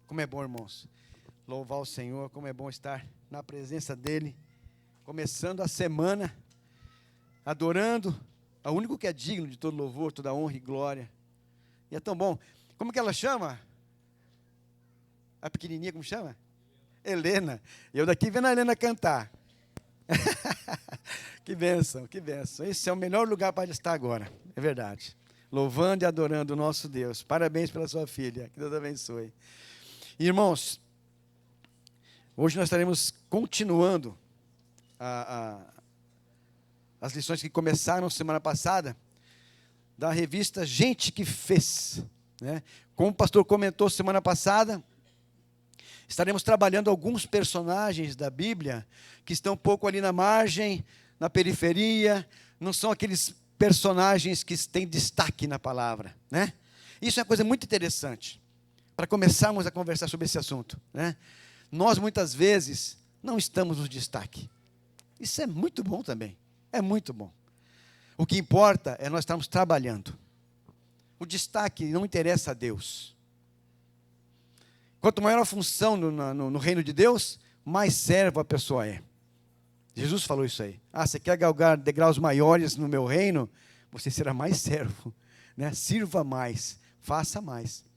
Como é bom, irmãos, louvar o Senhor, como é bom estar na presença dEle, começando a semana, adorando ao único que é digno de todo louvor, toda honra e glória. E é tão bom. Como que ela chama? A pequenininha, como chama? Helena. Eu daqui vendo a Helena cantar. Que bênção, que bênção. Esse é o melhor lugar para estar agora, é verdade. Louvando e adorando o nosso Deus. Parabéns pela sua filha, que Deus abençoe. Irmãos, hoje nós estaremos continuando as lições que começaram semana passada, da revista Gente que Fez, né? Como o pastor comentou semana passada, estaremos trabalhando alguns personagens da Bíblia que estão um pouco ali na margem, na periferia, não são aqueles personagens que têm destaque na palavra, né? Isso é uma coisa muito interessante, para começarmos a conversar sobre esse assunto, né? Nós, muitas vezes, não estamos no destaque. Isso é muito bom também, é muito bom. O que importa é nós estarmos trabalhando. O destaque não interessa a Deus. Quanto maior a função no reino de Deus, mais servo a pessoa é. Jesus falou isso aí. Você quer galgar degraus maiores no meu reino? Você será mais servo, né? Sirva mais, faça mais.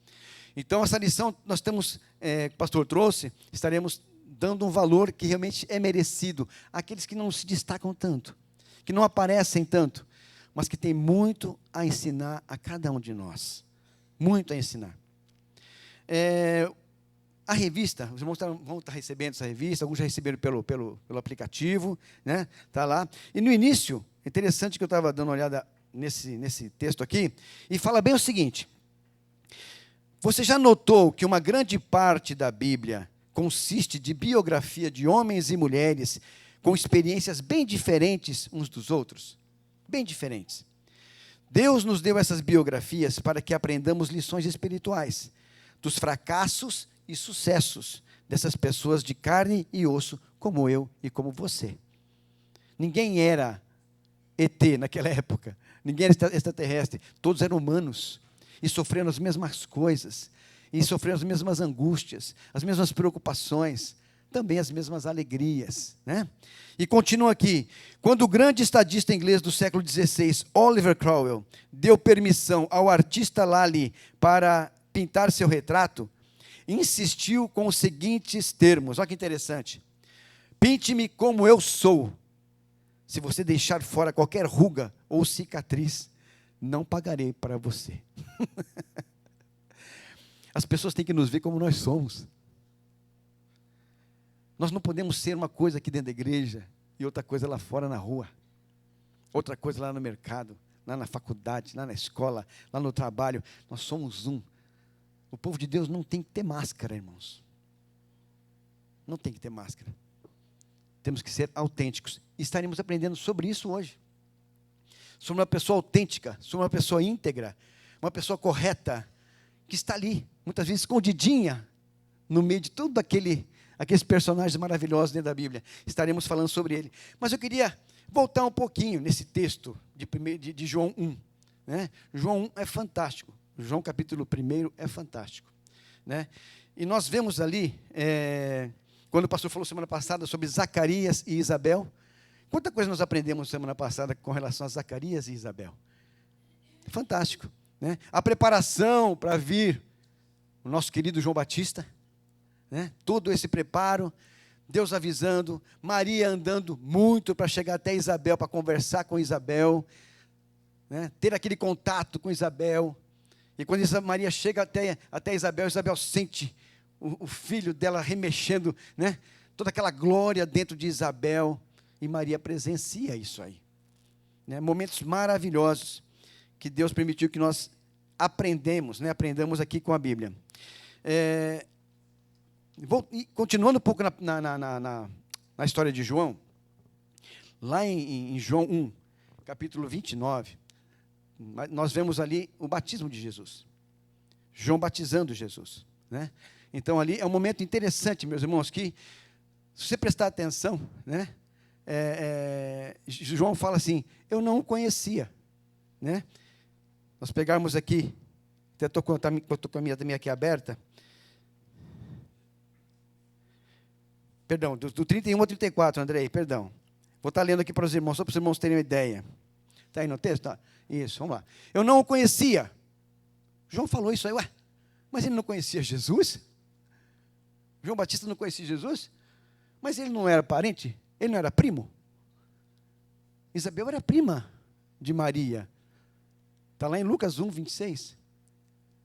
Então, essa lição nós temos, que o pastor trouxe, estaremos dando um valor que realmente é merecido àqueles que não se destacam tanto, que não aparecem tanto, mas que tem muito a ensinar a cada um de nós. Muito a ensinar. A revista, os irmãos vão estar recebendo essa revista, alguns já receberam pelo aplicativo, né? Está lá. E no início, é interessante que eu estava dando uma olhada nesse texto aqui, e fala bem o seguinte: você já notou que uma grande parte da Bíblia consiste de biografia de homens e mulheres com experiências bem diferentes uns dos outros? Bem diferentes. Deus nos deu essas biografias para que aprendamos lições espirituais dos fracassos e sucessos dessas pessoas de carne e osso, como eu e como você. Ninguém era ET naquela época, ninguém era extraterrestre, todos eram humanos, e sofreram as mesmas coisas, e sofreram as mesmas angústias, as mesmas preocupações, também as mesmas alegrias, né? E continua aqui: quando o grande estadista inglês do século XVI, Oliver Cromwell, deu permissão ao artista Lally para pintar seu retrato, insistiu com os seguintes termos, olha que interessante: pinte-me como eu sou. Se você deixar fora qualquer ruga ou cicatriz, não pagarei para você. As pessoas têm que nos ver como nós somos. Nós não podemos ser uma coisa aqui dentro da igreja e outra coisa lá fora na rua, outra coisa lá no mercado, lá na faculdade, lá na escola, lá no trabalho. Nós somos um. O povo de Deus não tem que ter máscara, irmãos. Não tem que ter máscara. Temos que ser autênticos. E estaremos aprendendo sobre isso hoje. Sobre uma pessoa autêntica, sobre uma pessoa íntegra, uma pessoa correta, que está ali, muitas vezes escondidinha, no meio de tudo aqueles personagens maravilhosos dentro da Bíblia. Estaremos falando sobre ele. Mas eu queria voltar um pouquinho nesse texto de João 1. Né? João 1 é fantástico. João capítulo 1 é fantástico, né? E nós vemos ali, quando o pastor falou semana passada sobre Zacarias e Isabel, quanta coisa nós aprendemos semana passada com relação a Zacarias e Isabel. Fantástico, né? A preparação para vir o nosso querido João Batista, né? Todo esse preparo, Deus avisando, Maria andando muito para chegar até Isabel, para conversar com Isabel, né? Ter aquele contato com Isabel. E quando Maria chega até Isabel, Isabel sente o filho dela remexendo, né? Toda aquela glória dentro de Isabel, e Maria presencia isso aí, né? Momentos maravilhosos que Deus permitiu que nós aprendamos, né? Aprendamos aqui com a Bíblia. Continuando um pouco na história de João, lá em João 1, capítulo 29, nós vemos ali o batismo de Jesus. João batizando Jesus, né? Então ali é um momento interessante, meus irmãos, que se você prestar atenção, né? João fala assim: eu não o conhecia, né? Nós pegarmos aqui, até estou com a minha também aqui aberta, Perdão, do 31 ao 34, Andrei, perdão. Vou estar lendo aqui para os irmãos, só para os irmãos terem uma ideia. Está aí no texto? Tá. Isso, vamos lá. Eu não o conhecia. João falou isso aí, ué, mas ele não conhecia Jesus? João Batista não conhecia Jesus? Mas ele não era parente? Ele não era primo? Isabel era prima de Maria. Está lá em Lucas 1, 26.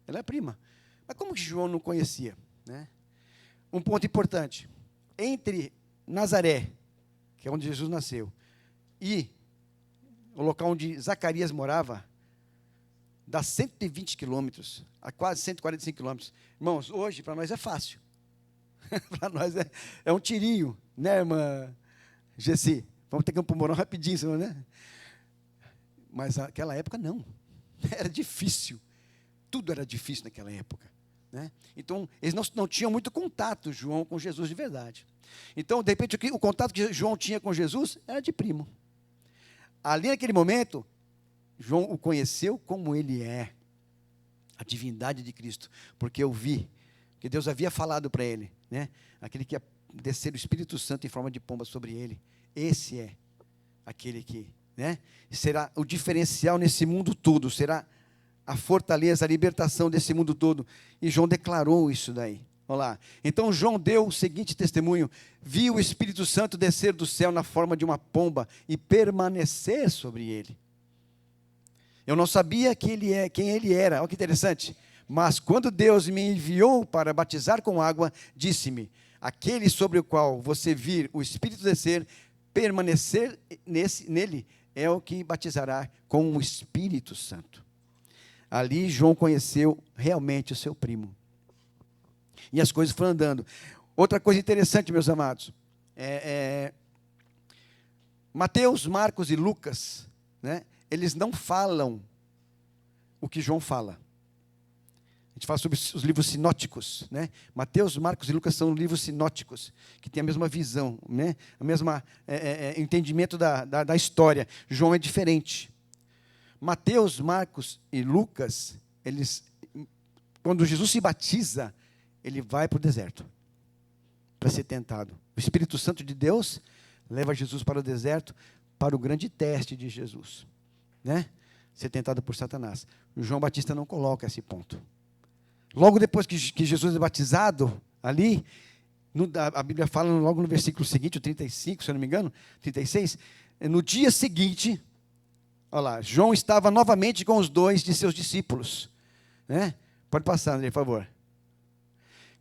Ela é prima. Mas como que João não conhecia? Né? Um ponto importante. Entre Nazaré, que é onde Jesus nasceu, e o local onde Zacarias morava, dá 120 quilômetros, a quase 145 quilômetros. Irmãos, hoje para nós é fácil. Para nós é um tirinho, né, irmã Gessi? Vamos ter Campo Mourão rapidinho, né? Mas naquela época não. Era difícil. Tudo era difícil naquela época. Né? Então, eles não tinham muito contato, João, com Jesus de verdade. Então, de repente, o contato que João tinha com Jesus era de primo. Ali, naquele momento, João o conheceu como ele é, a divindade de Cristo, porque eu vi, que Deus havia falado para ele, né? Aquele que ia descer o Espírito Santo em forma de pomba sobre ele, esse é aquele que, né, será o diferencial nesse mundo todo, será a fortaleza, a libertação desse mundo todo. E João declarou isso daí. Olha lá. Então João deu o seguinte testemunho: viu o Espírito Santo descer do céu na forma de uma pomba e permanecer sobre ele. Eu não sabia quem ele era. Olha que interessante. Mas quando Deus me enviou para batizar com água, disse-me: aquele sobre o qual você vir o Espírito descer, permanecer nele, é o que batizará com o Espírito Santo. Ali João conheceu realmente o seu primo. E as coisas foram andando. Outra coisa interessante, meus amados, Mateus, Marcos e Lucas, né, eles não falam o que João fala. A gente fala sobre os livros sinóticos, né? Mateus, Marcos e Lucas são livros sinóticos, que têm a mesma visão, né? O mesmo entendimento da história. João é diferente. Mateus, Marcos e Lucas, quando Jesus se batiza, ele vai para o deserto para ser tentado. O Espírito Santo de Deus leva Jesus para o deserto, para o grande teste de Jesus, né? Ser tentado por Satanás. O João Batista não coloca esse ponto. Logo depois que Jesus é batizado, ali, a Bíblia fala logo no versículo seguinte, o 35, se eu não me engano, 36, no dia seguinte, olha lá, João estava novamente com os dois de seus discípulos. Né? Pode passar, André, por favor.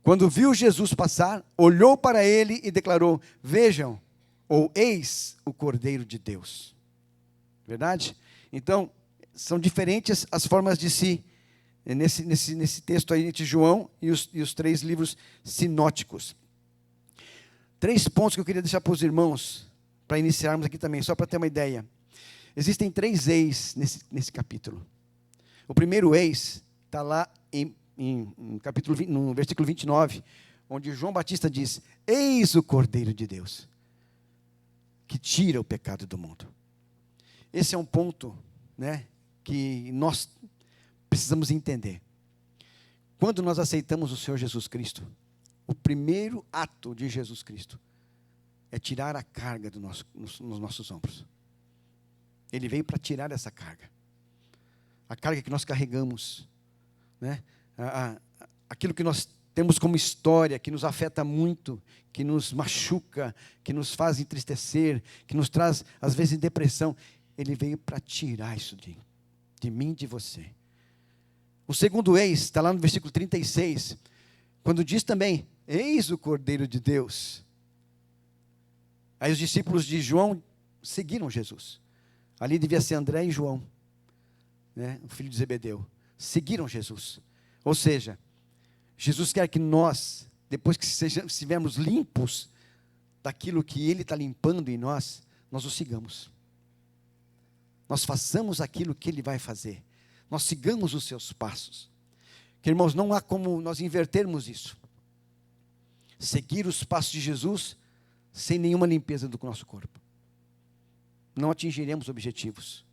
Quando viu Jesus passar, olhou para ele e declarou: vejam, ou eis o Cordeiro de Deus. Verdade? Então, são diferentes as formas de se, nesse texto aí de João e os três livros sinóticos. 3 pontos que eu queria deixar para os irmãos, para iniciarmos aqui também, só para ter uma ideia. Existem 3 eis nesse capítulo. O primeiro eis está lá no versículo 29, onde João Batista diz: eis o Cordeiro de Deus, que tira o pecado do mundo. Esse é um ponto, né, que nós precisamos entender. Quando nós aceitamos o Senhor Jesus Cristo, o primeiro ato de Jesus Cristo é tirar a carga nos nossos ombros. Ele veio para tirar essa carga. A carga que nós carregamos, né? Aquilo que nós temos como história, que nos afeta muito, que nos machuca, que nos faz entristecer, que nos traz, às vezes, depressão. Ele veio para tirar isso de mim e de você. O segundo eis, está lá no versículo 36, quando diz também: eis o Cordeiro de Deus. Aí os discípulos de João seguiram Jesus. Ali devia ser André e João, né, o filho de Zebedeu. Seguiram Jesus. Ou seja, Jesus quer que nós, depois que estivermos limpos daquilo que Ele está limpando em nós, nós o sigamos. Nós façamos aquilo que Ele vai fazer. Nós sigamos os seus passos. Que, irmãos, não há como nós invertermos isso. Seguir os passos de Jesus sem nenhuma limpeza do nosso corpo. Não atingiremos objetivos.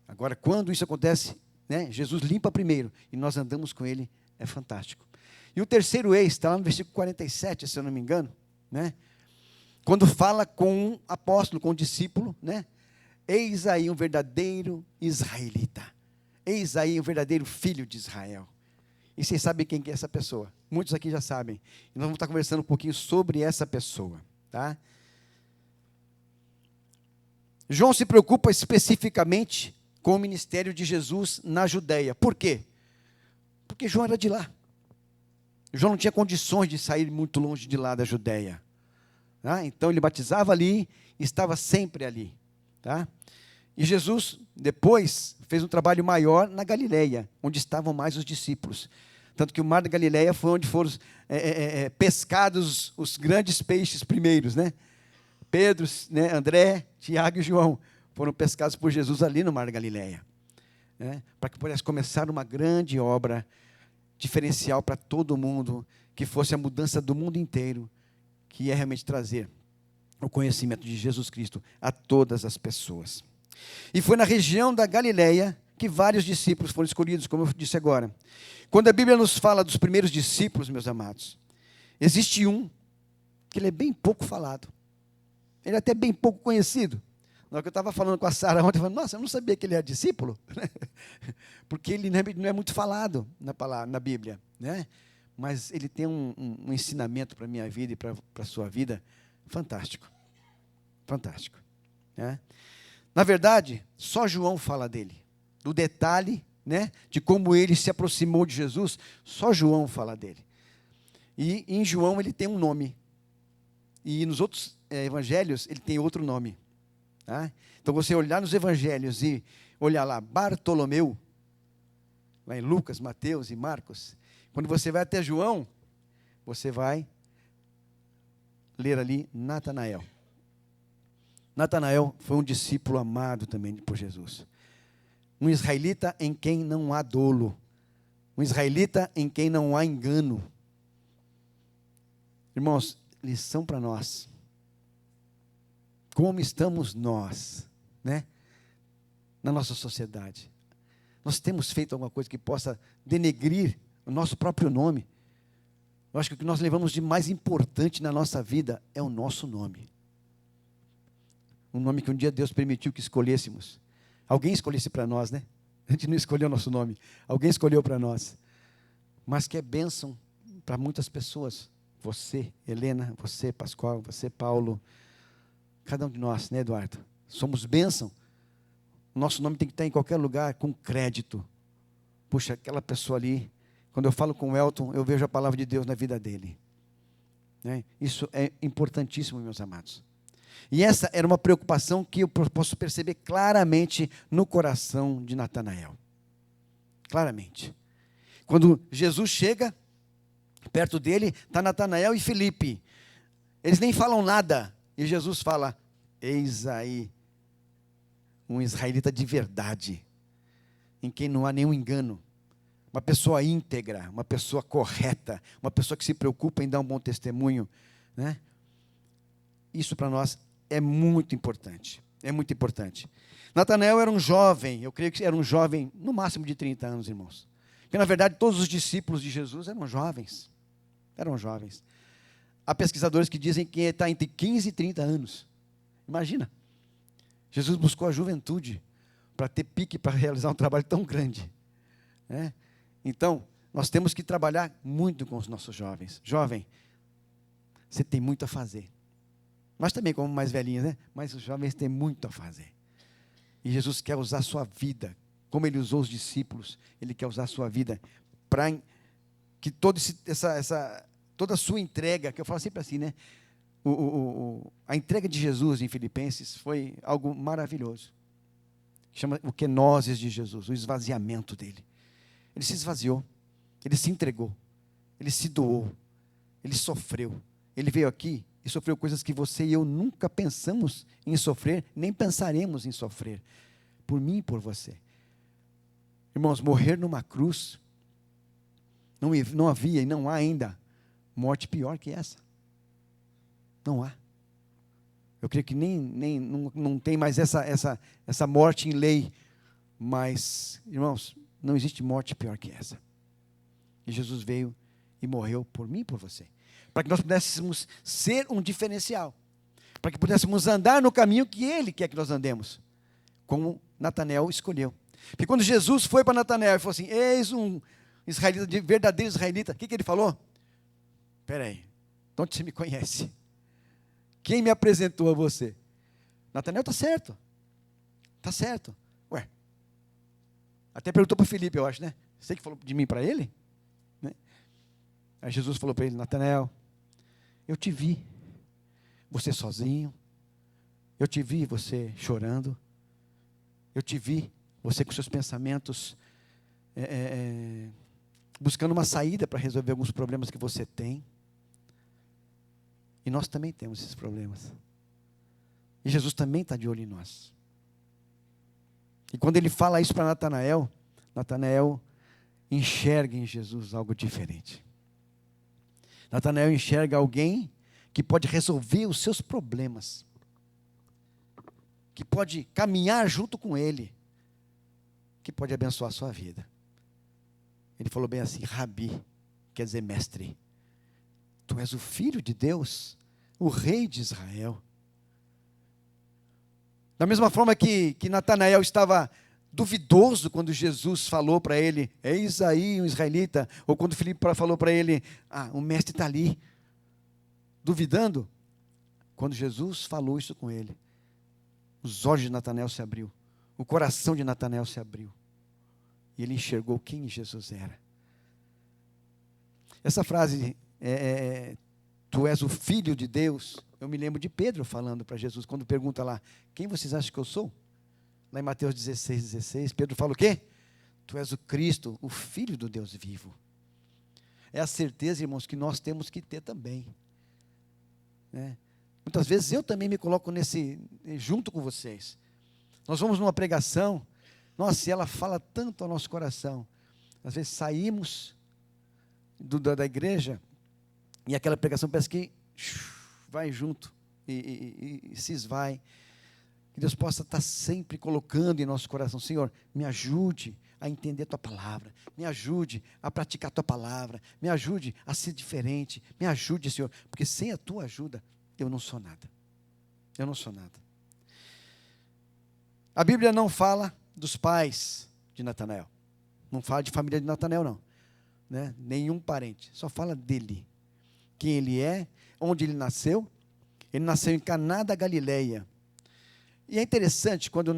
Agora, quando isso acontece, né, Jesus limpa primeiro e nós andamos com Ele É fantástico. E o terceiro eis, está lá no versículo 47, se eu não me engano, né? Quando fala com um apóstolo, com um discípulo, né? Eis aí um verdadeiro israelita. Eis aí um verdadeiro filho de Israel. E vocês sabem quem que é essa pessoa? Muitos aqui já sabem. E nós vamos estar conversando um pouquinho sobre essa pessoa, tá? João se preocupa especificamente com o ministério de Jesus na Judéia. Por quê? Porque João era de lá. João não tinha condições de sair muito longe de lá da Judéia. Tá? Então ele batizava ali e estava sempre ali. Tá? E Jesus, depois, fez um trabalho maior na Galileia, onde estavam mais os discípulos. Tanto que o mar da Galileia foi onde foram pescados os grandes peixes primeiros, né? Pedro, né, André, Tiago e João foram pescados por Jesus ali no mar da Galileia, né? Para que pudesse começar uma grande obra diferencial para todo mundo, que fosse a mudança do mundo inteiro, que ia realmente trazer o conhecimento de Jesus Cristo a todas as pessoas. E foi na região da Galileia que vários discípulos foram escolhidos, como eu disse agora. Quando a Bíblia nos fala dos primeiros discípulos, meus amados, existe um que ele é bem pouco falado. Ele é até bem pouco conhecido. Na hora que eu estava falando com a Sara ontem, eu falei, nossa, eu não sabia que ele era discípulo, porque ele não é muito falado na Bíblia, né? Mas ele tem um ensinamento para a minha vida e para a sua vida fantástico, fantástico, né? Na verdade, só João fala dele, do detalhe, né, de como ele se aproximou de Jesus, só João fala dele. E em João ele tem um nome, e nos outros evangelhos ele tem outro nome. Tá? Então, você olhar nos evangelhos e olhar lá, Bartolomeu, lá em Lucas, Mateus e Marcos, quando você vai até João, você vai ler ali Natanael. Natanael foi um discípulo amado também por Jesus. Um israelita em quem não há dolo. Um israelita em quem não há engano. Irmãos, lição para nós. Como estamos nós, né? Na nossa sociedade. Nós temos feito alguma coisa que possa denegrir o nosso próprio nome. Eu acho que o que nós levamos de mais importante na nossa vida é o nosso nome. Um nome que um dia Deus permitiu que escolhêssemos. Alguém escolhesse para nós, né? A gente não escolheu o nosso nome. Alguém escolheu para nós. Mas que é bênção para muitas pessoas. Você, Helena, você, Pascoal, você, Paulo. Cada um de nós, né, Eduardo? Somos bênção. Nosso nome tem que estar em qualquer lugar com crédito. Puxa, aquela pessoa ali, quando eu falo com o Elton, eu vejo a palavra de Deus na vida dele. Né? Isso é importantíssimo, meus amados. E essa era uma preocupação que eu posso perceber claramente no coração de Natanael. Claramente. Quando Jesus chega, perto dele, está Natanael e Felipe. Eles nem falam nada. E Jesus fala, eis aí um israelita de verdade, em quem não há nenhum engano, uma pessoa íntegra, uma pessoa correta, uma pessoa que se preocupa em dar um bom testemunho, né? Isso para nós é muito importante, é muito importante. Natanael era um jovem, eu creio que era um jovem no máximo de 30 anos, irmãos, porque na verdade todos os discípulos de Jesus eram jovens, Há pesquisadores que dizem que está entre 15 e 30 anos. Imagina. Jesus buscou a juventude para ter pique para realizar um trabalho tão grande. Né? Então, nós temos que trabalhar muito com os nossos jovens. Jovem, você tem muito a fazer. Nós também, como mais velhinhos, né? Mas os jovens têm muito a fazer. E Jesus quer usar a sua vida, como Ele usou os discípulos, Ele quer usar a sua vida para que toda a sua entrega, que eu falo sempre assim, né? A entrega de Jesus em Filipenses foi algo maravilhoso. Chama o kenoses de Jesus, o esvaziamento dele. Ele se esvaziou, ele se entregou, ele se doou, ele sofreu. Ele veio aqui e sofreu coisas que você e eu nunca pensamos em sofrer, nem pensaremos em sofrer, por mim e por você. Irmãos, morrer numa cruz, não havia e não há ainda morte pior que essa. Não há. Eu creio que não tem mais essa morte em lei. Mas, irmãos, não existe morte pior que essa. E Jesus veio e morreu por mim e por você. Para que nós pudéssemos ser um diferencial. Para que pudéssemos andar no caminho que Ele quer que nós andemos. Como Natanael escolheu. Porque quando Jesus foi para Natanael e falou assim, eis um israelita, verdadeiro israelita, o que ele falou? Espera aí, de onde você me conhece? Quem me apresentou a você? Natanael está certo. Está certo. Ué, até perguntou para Filipe, eu acho, né? Você que falou de mim para ele? Né? Aí Jesus falou para ele, Natanael, eu te vi, você sozinho, eu te vi você chorando, eu te vi você com seus pensamentos buscando uma saída para resolver alguns problemas que você tem. E nós também temos esses problemas. E Jesus também está de olho em nós. E quando ele fala isso para Natanael, Natanael enxerga em Jesus algo diferente. Natanael enxerga alguém que pode resolver os seus problemas, que pode caminhar junto com ele, que pode abençoar a sua vida. Ele falou bem assim, Rabi, quer dizer mestre, tu és o Filho de Deus, o Rei de Israel. Da mesma forma que Natanael estava duvidoso quando Jesus falou para ele, eis aí um israelita, ou quando Filipe falou para ele, o mestre está ali, duvidando, quando Jesus falou isso com ele, os olhos de Natanael se abriu, o coração de Natanael se abriu, e ele enxergou quem Jesus era. Essa frase, tu és o Filho de Deus, eu me lembro de Pedro falando para Jesus, quando pergunta lá, quem vocês acham que eu sou? Lá em Mateus 16, Pedro fala o quê? Tu és o Cristo, o Filho do Deus vivo. É a certeza, irmãos, que nós temos que ter também. Né? Muitas vezes eu também me coloco junto com vocês. Nós vamos numa pregação, nossa, e ela fala tanto ao nosso coração. Às vezes saímos da igreja e aquela pregação parece que vai junto e se esvai. Que Deus possa estar sempre colocando em nosso coração, Senhor, me ajude a entender a Tua palavra, me ajude a praticar a Tua palavra, me ajude a ser diferente, me ajude, Senhor, porque sem a Tua ajuda, eu não sou nada. Eu não sou nada. A Bíblia não fala dos pais de Natanael, não fala de família de Natanael, não, né? Nenhum parente, só fala dele, quem ele é, onde ele nasceu em Caná da Galileia. E é interessante quando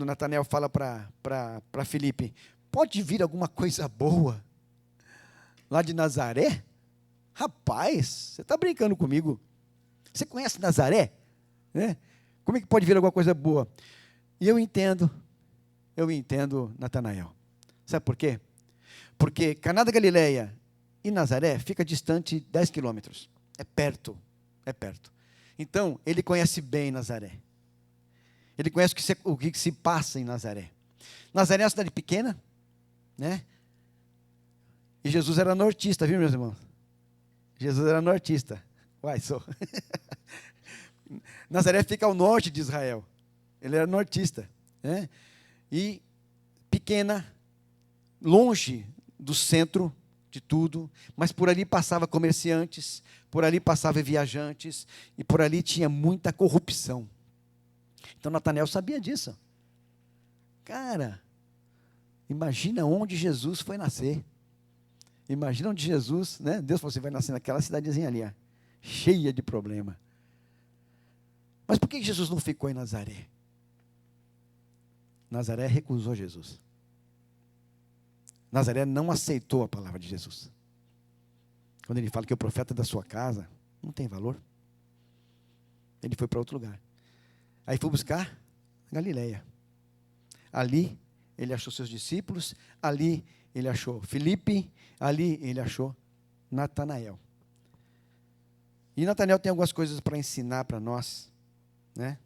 Natanael fala para Filipe, pode vir alguma coisa boa lá de Nazaré? Rapaz, você está brincando comigo? Você conhece Nazaré? Né? Como é que pode vir alguma coisa boa? E eu entendo Natanael. Sabe por quê? Porque Caná da Galileia e Nazaré fica distante 10 quilômetros. É perto. Então, ele conhece bem Nazaré. Ele conhece o que se passa em Nazaré. Nazaré é uma cidade pequena, né? E Jesus era nortista, viu, meus irmãos? Jesus era nortista. Uai, sou. Nazaré fica ao norte de Israel. Ele era nortista, né? E pequena, longe do centro de tudo, mas por ali passava comerciantes, por ali passava viajantes, e por ali tinha muita corrupção. Então Natanael sabia disso. Cara, imagina onde Jesus foi nascer. Imagina onde Jesus, né? Deus falou assim, vai nascer naquela cidadezinha ali, ó, cheia de problema. Mas por que Jesus não ficou em Nazaré? Nazaré recusou Jesus. Nazaré não aceitou a palavra de Jesus. Quando ele fala que o profeta da sua casa não tem valor, ele foi para outro lugar. Aí foi buscar Galileia. Ali ele achou seus discípulos, ali ele achou Filipe, ali ele achou Natanael. E Natanael tem algumas coisas para ensinar para nós, né?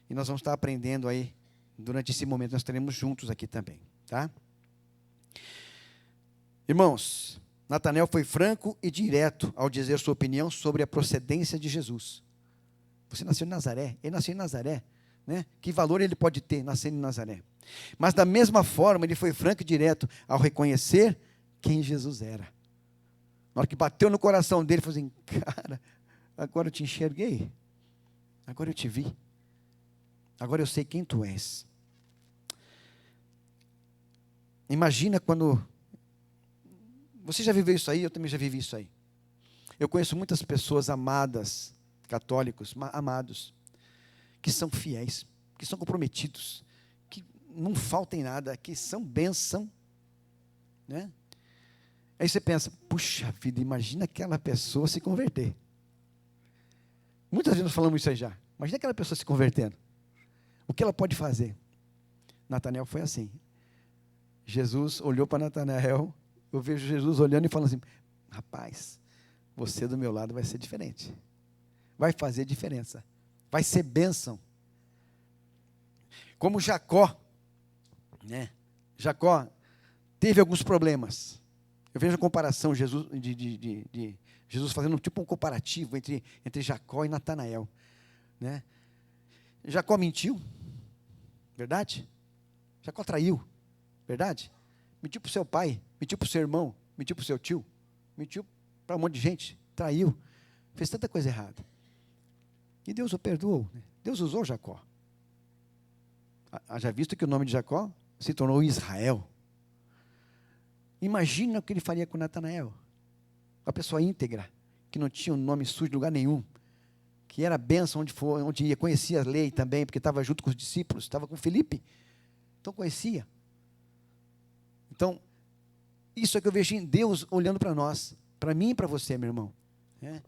E nós vamos estar aprendendo aí, durante esse momento, nós estaremos juntos aqui também, tá? Irmãos, Natanael foi franco e direto ao dizer sua opinião sobre a procedência de Jesus. Você nasceu em Nazaré, ele nasceu em Nazaré, né? Que valor ele pode ter nascendo em Nazaré? Mas da mesma forma, ele foi franco e direto ao reconhecer quem Jesus era. Na hora que bateu no coração dele, falou assim: cara, agora eu te enxerguei. Agora eu te vi. Agora eu sei quem tu és. Imagina quando... Você já viveu isso aí? Eu também já vivi isso aí. Eu conheço muitas pessoas amadas, católicos, amados, que são fiéis, que são comprometidos, que não faltam em nada, que são bênção, né? Aí você pensa: puxa vida, imagina aquela pessoa se converter. Muitas vezes nós falamos isso aí já. Imagina aquela pessoa se convertendo. O que ela pode fazer? Natanael foi assim. Jesus olhou para Natanael, eu vejo Jesus olhando e falando assim: rapaz, você do meu lado vai ser diferente. Vai fazer diferença. Vai ser bênção. Como Jacó, né? Jacó teve alguns problemas. Eu vejo a comparação de Jesus fazendo tipo um comparativo entre Jacó e Natanael, né? Jacó mentiu, verdade? Jacó traiu, verdade? Mentiu para o seu pai, mentiu para o seu irmão, mentiu para o seu tio, mentiu para um monte de gente, traiu, fez tanta coisa errada. E Deus o perdoou, né? Deus usou Jacó. Haja visto que o nome de Jacó se tornou Israel. Imagina o que ele faria com Natanael. Uma pessoa íntegra, que não tinha um nome sujo em lugar nenhum, que era bênção onde ia, conhecia a lei também, porque estava junto com os discípulos, estava com Filipe, então conhecia. Então, isso é que eu vejo em Deus olhando para nós, para mim e para você, meu irmão. né?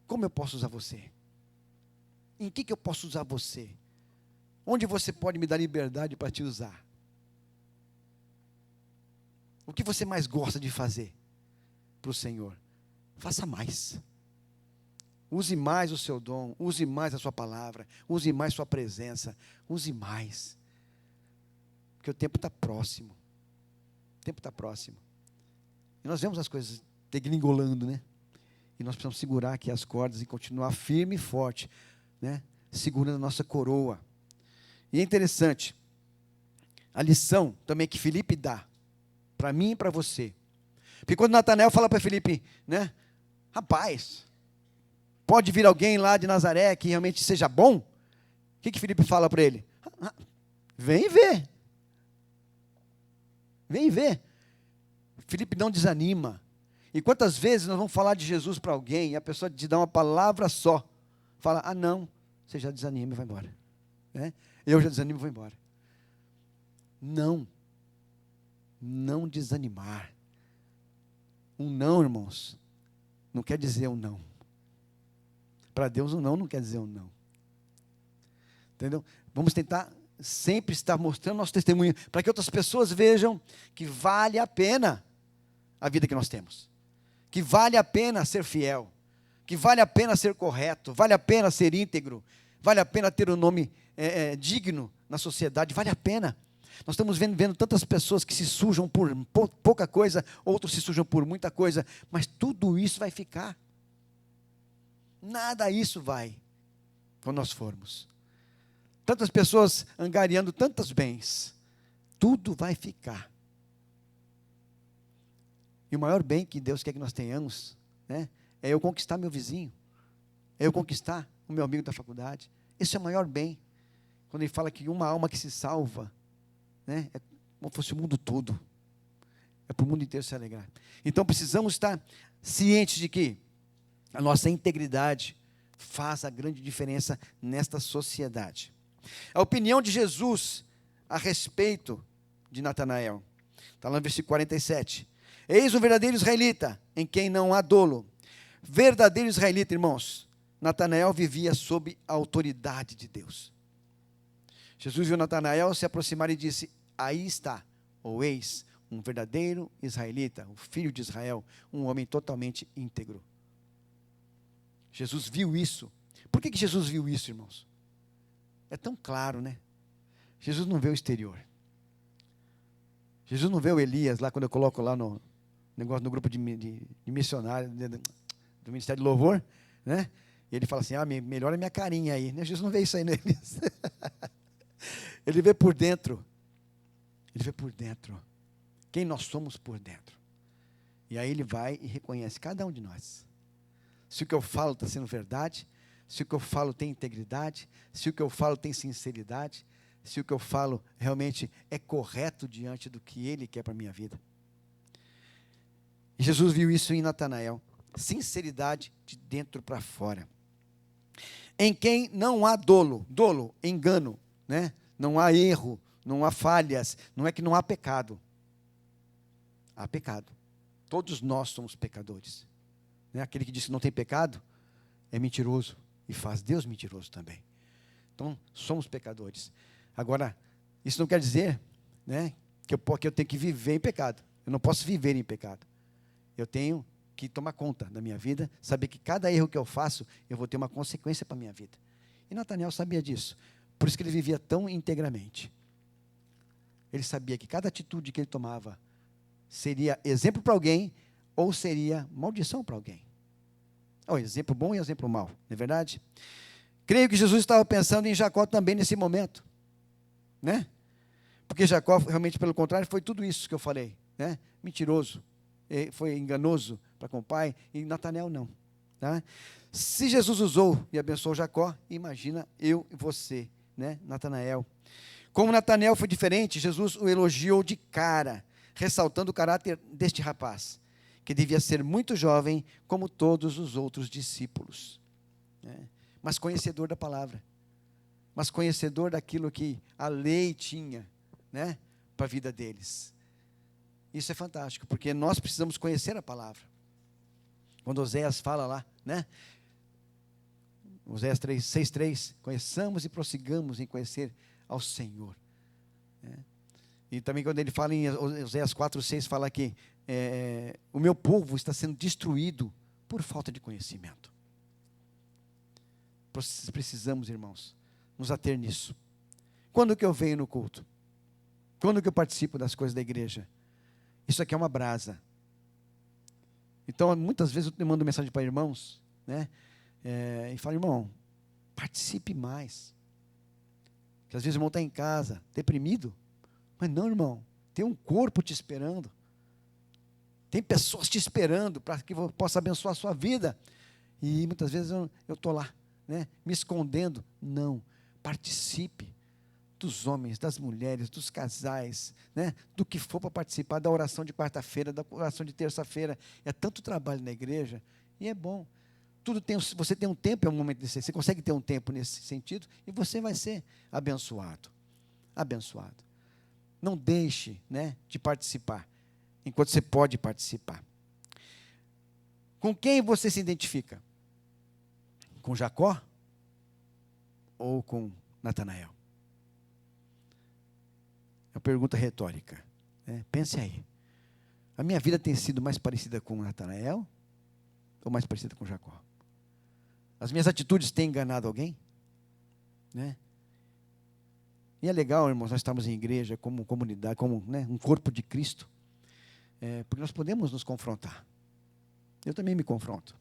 Como eu posso usar você? Em que eu posso usar você? Onde você pode me dar liberdade para te usar? O que você mais gosta de fazer para o Senhor? Faça mais. Use mais o seu dom, use mais a sua palavra, use mais sua presença, use mais. Porque o tempo está próximo. O tempo está próximo. E nós vemos as coisas degringolando, né? E nós precisamos segurar aqui as cordas e continuar firme e forte, né? Segurando a nossa coroa. E é interessante, a lição também que Filipe dá, para mim e para você. Porque quando Natanael fala para Filipe, né? Rapaz, pode vir alguém lá de Nazaré que realmente seja bom? O que Filipe fala para ele? Vem ver. Vem ver. Filipe não desanima. E quantas vezes nós vamos falar de Jesus para alguém e a pessoa te dá uma palavra só. Fala, não, você já desanima e vai embora. Né? Eu já desanimo e vou embora. Não. Não desanimar. Um não, irmãos, não quer dizer um não. Para Deus um não quer dizer um não. Entendeu? Vamos tentar sempre estar mostrando nosso testemunho, para que outras pessoas vejam que vale a pena a vida que nós temos. Que vale a pena ser fiel. Que vale a pena ser correto. Vale a pena ser íntegro. Vale a pena ter um nome digno na sociedade. Vale a pena. Nós estamos vendo tantas pessoas que se sujam por pouca coisa, outros se sujam por muita coisa, mas tudo isso vai ficar. Nada isso vai, quando nós formos. Tantas pessoas angariando tantos bens, tudo vai ficar. E o maior bem que Deus quer que nós tenhamos, né, é eu conquistar meu vizinho, é eu conquistar o meu amigo da faculdade. Esse é o maior bem. Quando ele fala que uma alma que se salva, né, é como se fosse o mundo todo. É para o mundo inteiro se alegrar. Então precisamos estar cientes de que a nossa integridade faz a grande diferença nesta sociedade. A opinião de Jesus a respeito de Natanael está lá no versículo 47. Eis o verdadeiro israelita, em quem não há dolo. Verdadeiro israelita, irmãos. Natanael vivia sob a autoridade de Deus. Jesus viu Natanael se aproximar e disse, aí está, ou eis, um verdadeiro israelita, o filho de Israel, um homem totalmente íntegro. Jesus viu isso. Por que Jesus viu isso, irmãos? É tão claro, né? Jesus não vê o exterior. Jesus não vê o Elias lá, quando eu coloco lá no negócio, no grupo de missionários, do Ministério de Louvor, né? E ele fala assim, melhora minha carinha aí. Jesus não vê isso aí, né, Elias? Ele vê por dentro. Ele vê por dentro. Quem nós somos por dentro. E aí ele vai e reconhece cada um de nós. Se o que eu falo está sendo verdade, se o que eu falo tem integridade, se o que eu falo tem sinceridade, se o que eu falo realmente é correto diante do que Ele quer para a minha vida. E Jesus viu isso em Natanael. Sinceridade de dentro para fora. Em quem não há dolo, engano, né? Não há erro, não há falhas, não é que não há pecado. Há pecado. Todos nós somos pecadores. Né? Aquele que diz que não tem pecado é mentiroso e faz Deus mentiroso também. Então, somos pecadores. Agora, isso não quer dizer, né, que eu tenho que viver em pecado. Eu não posso viver em pecado. Eu tenho que tomar conta da minha vida, saber que cada erro que eu faço, eu vou ter uma consequência para a minha vida. E Natanael sabia disso. Por isso que ele vivia tão integramente. Ele sabia que cada atitude que ele tomava seria exemplo para alguém ou seria maldição para alguém. Exemplo bom e exemplo mau, não é verdade? Creio que Jesus estava pensando em Jacó também nesse momento, né? Porque Jacó, realmente, pelo contrário, foi tudo isso que eu falei, né? Mentiroso, foi enganoso para com o pai, e Natanael não. Tá? Se Jesus usou e abençoou Jacó, imagina eu e você, né? Natanael. Como Natanael foi diferente, Jesus o elogiou de cara, ressaltando o caráter deste rapaz, que devia ser muito jovem, como todos os outros discípulos, né? Mas conhecedor da palavra, mas conhecedor daquilo que a lei tinha, né, para a vida deles. Isso é fantástico, porque nós precisamos conhecer a palavra. Quando Oséias fala lá, né, Oséias 6:3, conheçamos e prossigamos em conhecer ao Senhor, né? E também quando ele fala em Oséias 4:6, fala que o meu povo está sendo destruído por falta de conhecimento. Precisamos, irmãos, nos ater nisso. Quando que eu venho no culto? Quando que eu participo das coisas da igreja? Isso aqui é uma brasa. Então, muitas vezes eu mando mensagem para irmãos, né? E falo, irmão, participe mais. Porque às vezes o irmão está em casa, deprimido. Mas não, irmão, tem um corpo te esperando. Tem pessoas te esperando para que eu possa abençoar a sua vida. E muitas vezes eu estou lá, né, me escondendo. Não, participe dos homens, das mulheres, dos casais, né, do que for para participar da oração de quarta-feira, da oração de terça-feira. É tanto trabalho na igreja e é bom. Você tem um tempo, é um momento desse, você consegue ter um tempo nesse sentido e você vai ser abençoado. Abençoado. Não deixe, né, de participar, enquanto você pode participar. Com quem você se identifica? Com Jacó ou com Natanael? É uma pergunta retórica, né? Pense aí. A minha vida tem sido mais parecida com Natanael ou mais parecida com Jacó? As minhas atitudes têm enganado alguém? Né? E é legal, irmãos, nós estamos em igreja, como comunidade, como, né, um corpo de Cristo, porque nós podemos nos confrontar. Eu também me confronto.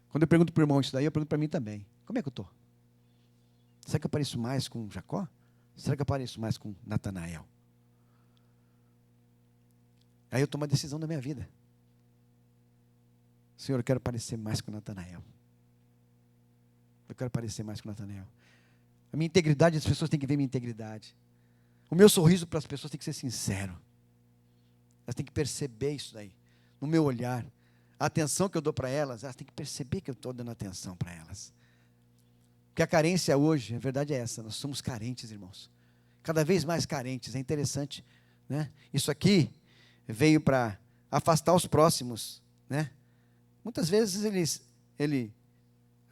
Quando eu pergunto para o irmão isso daí, eu pergunto para mim também. Como é que eu estou? Será que eu pareço mais com Jacó? Será que eu pareço mais com Natanael? Aí eu tomo uma decisão da minha vida. Senhor, eu quero parecer mais com Natanael. Eu quero parecer mais com Natanael. A minha integridade, as pessoas têm que ver minha integridade. O meu sorriso para as pessoas tem que ser sincero. Elas têm que perceber isso daí, no meu olhar. A atenção que eu dou para elas, elas têm que perceber que eu estou dando atenção para elas. Porque a carência hoje, a verdade é essa, nós somos carentes, irmãos. Cada vez mais carentes, é interessante, né? Isso aqui veio para afastar os próximos, né? Muitas vezes ele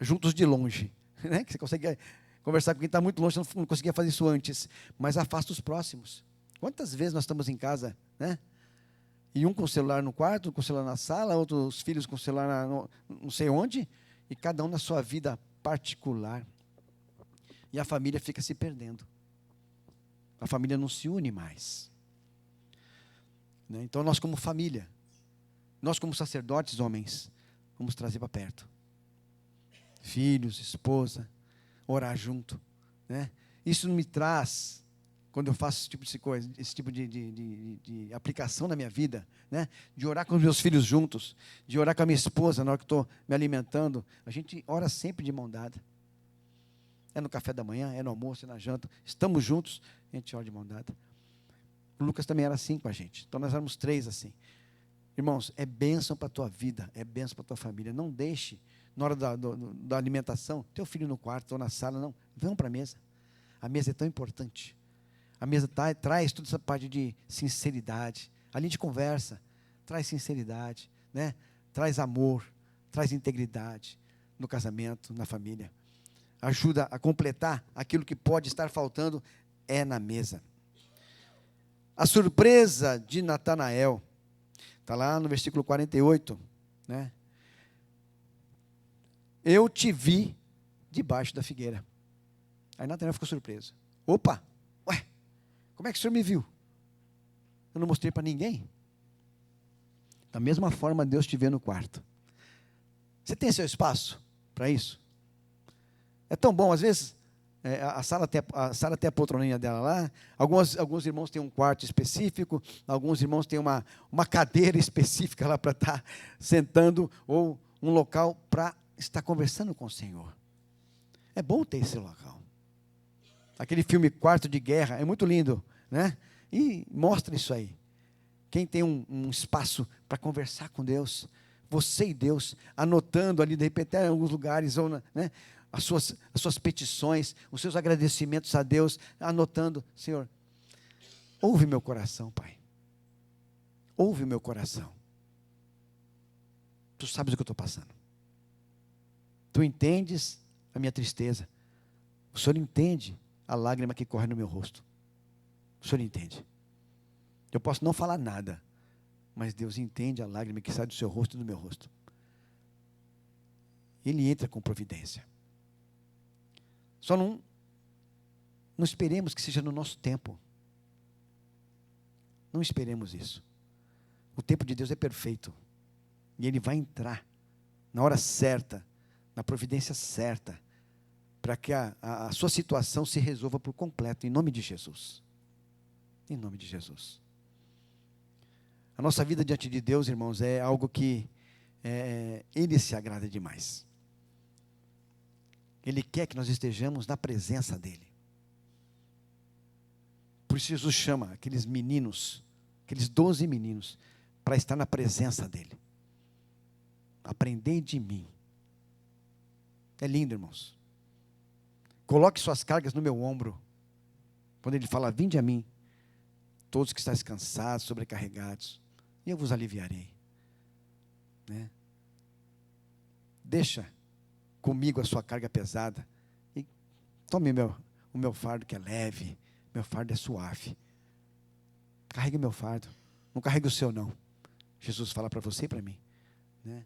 juntos de longe, né? Que você consegue conversar com quem está muito longe, não conseguia fazer isso antes, mas afasta os próximos. Quantas vezes nós estamos em casa, né? E um com o celular no quarto, um com o celular na sala, outros filhos com o celular não sei onde, e cada um na sua vida particular. E a família fica se perdendo. A família não se une mais. Né? Então, nós como família, nós como sacerdotes, homens, vamos trazer para perto. Filhos, esposa, orar junto. Né? Isso não me traz quando eu faço esse tipo de coisa, esse tipo de aplicação na minha vida, né? De orar com os meus filhos juntos, de orar com a minha esposa na hora que estou me alimentando, a gente ora sempre de mão dada. É no café da manhã, é no almoço, é na janta, estamos juntos, a gente ora de mão dada. O Lucas também era assim com a gente, então nós éramos 3 assim. Irmãos, é bênção para a tua vida, é bênção para a tua família. Não deixe, na hora da alimentação, teu filho no quarto ou na sala, não. Vão para a mesa. A mesa é tão importante. A mesa traz toda essa parte de sinceridade. Ali a gente conversa, traz sinceridade, né? Traz amor, traz integridade no casamento, na família. Ajuda a completar aquilo que pode estar faltando é na mesa. A surpresa de Natanael. Está lá no versículo 48, né? Eu te vi debaixo da figueira. Aí Natanael ficou surpreso. Opa, ué, como é que o senhor me viu? Eu não mostrei para ninguém. Da mesma forma, Deus te vê no quarto. Você tem seu espaço para isso? É tão bom, às vezes, a Sara tem a poltroninha dela lá, alguns irmãos têm um quarto específico, alguns irmãos têm uma cadeira específica lá para estar sentando, ou um local para estar conversando com o Senhor. É bom ter esse local. Aquele filme Quarto de Guerra é muito lindo, né? E mostra isso aí. Quem tem um espaço para conversar com Deus, você e Deus, anotando ali, de repente, em alguns lugares, ou, né? As suas petições, os seus agradecimentos a Deus, anotando, Senhor, ouve meu coração, Pai. Ouve o meu coração. Tu sabes o que eu estou passando. Tu entendes a minha tristeza. O Senhor entende a lágrima que corre no meu rosto. O Senhor entende. Eu posso não falar nada, mas Deus entende a lágrima que sai do seu rosto e do meu rosto. Ele entra com providência. Só não esperemos que seja no nosso tempo. Não esperemos isso. O tempo de Deus é perfeito. E Ele vai entrar na hora certa, na providência certa, para que a sua situação se resolva por completo, em nome de Jesus. Em nome de Jesus. A nossa vida diante de Deus, irmãos, é algo que Ele se agrada demais. Ele quer que nós estejamos na presença dEle. Por isso Jesus chama aqueles meninos, aqueles 12 meninos, para estar na presença dEle. Aprendei de mim. É lindo, irmãos. Coloque suas cargas no meu ombro. Quando Ele fala, vinde a mim, todos que estáis cansados, sobrecarregados, e eu vos aliviarei. Né? Deixa comigo a sua carga pesada, e tome o meu fardo que é leve, meu fardo é suave. Carregue o meu fardo, não carregue o seu não. Jesus fala para você e para mim, né?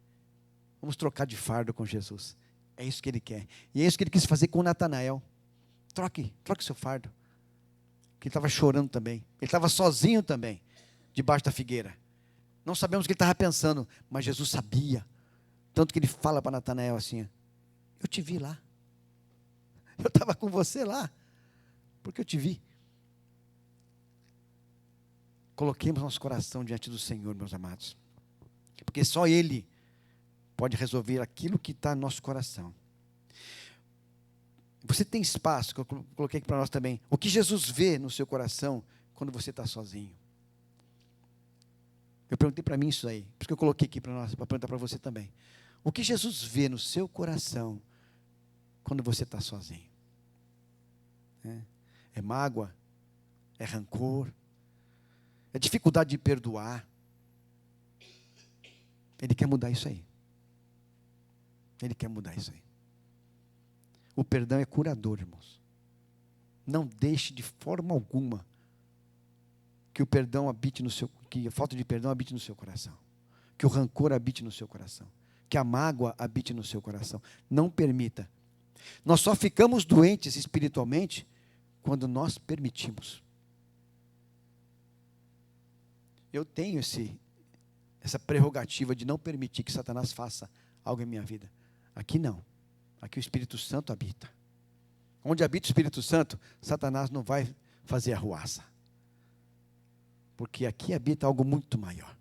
Vamos trocar de fardo com Jesus, é isso que Ele quer, e é isso que Ele quis fazer com Natanael. Troque o seu fardo, que ele estava chorando também, ele estava sozinho também, debaixo da figueira, não sabemos o que ele estava pensando, mas Jesus sabia, tanto que Ele fala para Natanael assim, eu te vi lá. Eu estava com você lá. Porque eu te vi. Coloquemos nosso coração diante do Senhor, meus amados. Porque só Ele pode resolver aquilo que está no nosso coração. Você tem espaço, que eu coloquei aqui para nós também. O que Jesus vê no seu coração quando você está sozinho? Eu perguntei para mim isso aí. Por isso que eu coloquei aqui para nós, para perguntar para você também. O que Jesus vê no seu coração quando você está sozinho? É mágoa? É rancor? É dificuldade de perdoar? Ele quer mudar isso aí. Ele quer mudar isso aí. O perdão é curador, irmãos. Não deixe de forma alguma que o perdão habite no seu, que a falta de perdão habite no seu coração, que o rancor habite no seu coração, que a mágoa habite no seu coração. Não permita. Nós só ficamos doentes espiritualmente quando nós permitimos. Eu tenho essa prerrogativa de não permitir que Satanás faça algo em minha vida. Aqui não. Aqui o Espírito Santo habita. Onde habita o Espírito Santo, Satanás não vai fazer arruaça. Porque aqui habita algo muito maior.